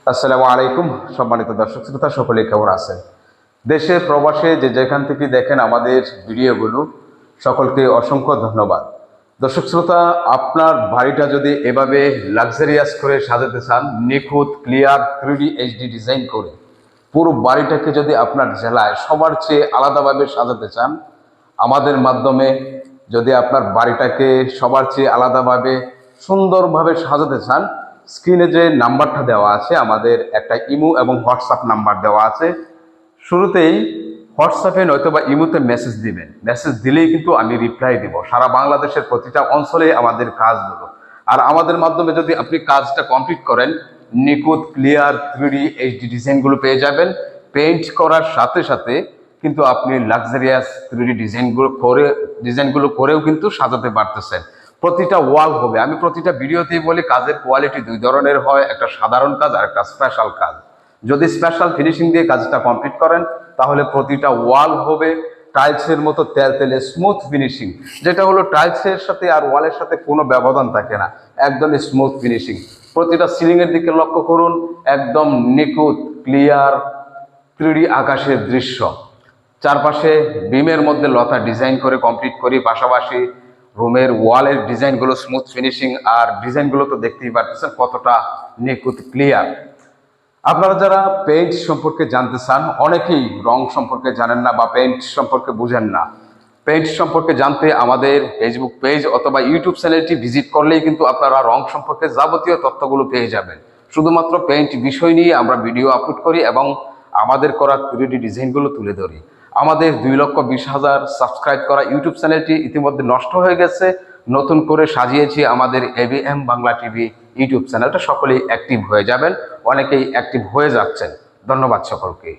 আসসালামু আলাইকুম সম্মানিত দর্শক শ্রোতা, সকলে কেমন আছেন? দেশে প্রবাসে যে যেখান থেকে দেখেন আমাদের ভিডিওগুলো, সকলকে অসংখ্য ধন্যবাদ। দর্শক শ্রোতা, আপনার বাড়িটা যদি এভাবে লাক্সারিয়াস করে সাজাতে চান, নিখুঁত ক্লিয়ার 3D HD ডিজাইন করে পুরো বাড়িটাকে যদি আপনার জেলায় সবার চেয়ে আলাদাভাবে সাজাতে চান, আমাদের মাধ্যমে যদি আপনার বাড়িটাকে সবার চেয়ে আলাদাভাবে সুন্দরভাবে সাজাতে চান, স্ক্রিনে যে নাম্বারটা দেওয়া আছে, আমাদের একটা ইমো এবং হোয়াটসঅ্যাপ নাম্বার দেওয়া আছে। শুরুতেই হোয়াটসঅ্যাপে নয়তো বা ইমোতে মেসেজ দিবেন। মেসেজ দিলেই কিন্তু আমি রিপ্লাই দিব। সারা বাংলাদেশের প্রতিটা অঞ্চলে আমাদের কাজগুলো, আর আমাদের মাধ্যমে যদি আপনি কাজটা কমপ্লিট করেন, নিখুঁত ক্লিয়ার 3D HD ডিজাইনগুলো পেয়ে যাবেন। পেইন্ট করার সাথে সাথে কিন্তু আপনি লাক্সারিয়াস 3D ডিজাইনগুলো করেও কিন্তু সাজাতে পারতেছেন। প্রতিটা ওয়াল হবে, আমি প্রতিটা ভিডিওতেই বলি, কাজের কোয়ালিটি দুই ধরনের হয়, একটা সাধারণ কাজ আর একটা স্পেশাল কাজ। যদি স্পেশাল ফিনিশিং দিয়ে কাজটা কমপ্লিট করেন, তাহলে প্রতিটা ওয়াল হবে টাইলসের মতো তেলতেলে স্মুথ ফিনিশিং, যেটা হলো টাইলসের সাথে আর ওয়ালের সাথে কোনো ব্যবধান থাকে না, একদমই স্মুথ ফিনিশিং। প্রতিটা সিলিংয়ের দিকে লক্ষ্য করুন, একদম নিখুঁত ক্লিয়ার 3D আকাশের দৃশ্য। চারপাশে বিমের মধ্যে লতা ডিজাইন করে কমপ্লিট করি, পাশাপাশি রুমের ওয়ালের ডিজাইনগুলো স্মুথ ফিনিশিং, আর ডিজাইনগুলো তো দেখতেই পারতেছেন কতটা নিখুঁত ক্লিয়ার। আপনারা যারা পেইন্ট সম্পর্কে জানতে চান, অনেকেই রং সম্পর্কে জানেন না বা পেইন্ট সম্পর্কে বুঝেন না। পেইন্ট সম্পর্কে জানতে আমাদের ফেসবুক পেজ অথবা ইউটিউব চ্যানেলটি ভিজিট করলেই কিন্তু আপনারা রং সম্পর্কে যাবতীয় তথ্যগুলো পেয়ে যাবেন। শুধুমাত্র পেইন্ট বিষয় নিয়ে আমরা ভিডিও আপলোড করি এবং আমাদের করা 3D ডিজাইনগুলো তুলে ধরি। আমাদের 2,20,000 সাবস্ক্রাইব করা ইউটিউব চ্যানেলটি ইতিমধ্যে নষ্ট হয়ে গেছে, নতুন করে সাজিয়েছি আমাদের ABM বাংলা টিভি ইউটিউব চ্যানেলটা। সকলেই অ্যাক্টিভ হয়ে যাবেন, অনেকেই অ্যাক্টিভ হয়ে যাচ্ছেন। ধন্যবাদ সকলকে।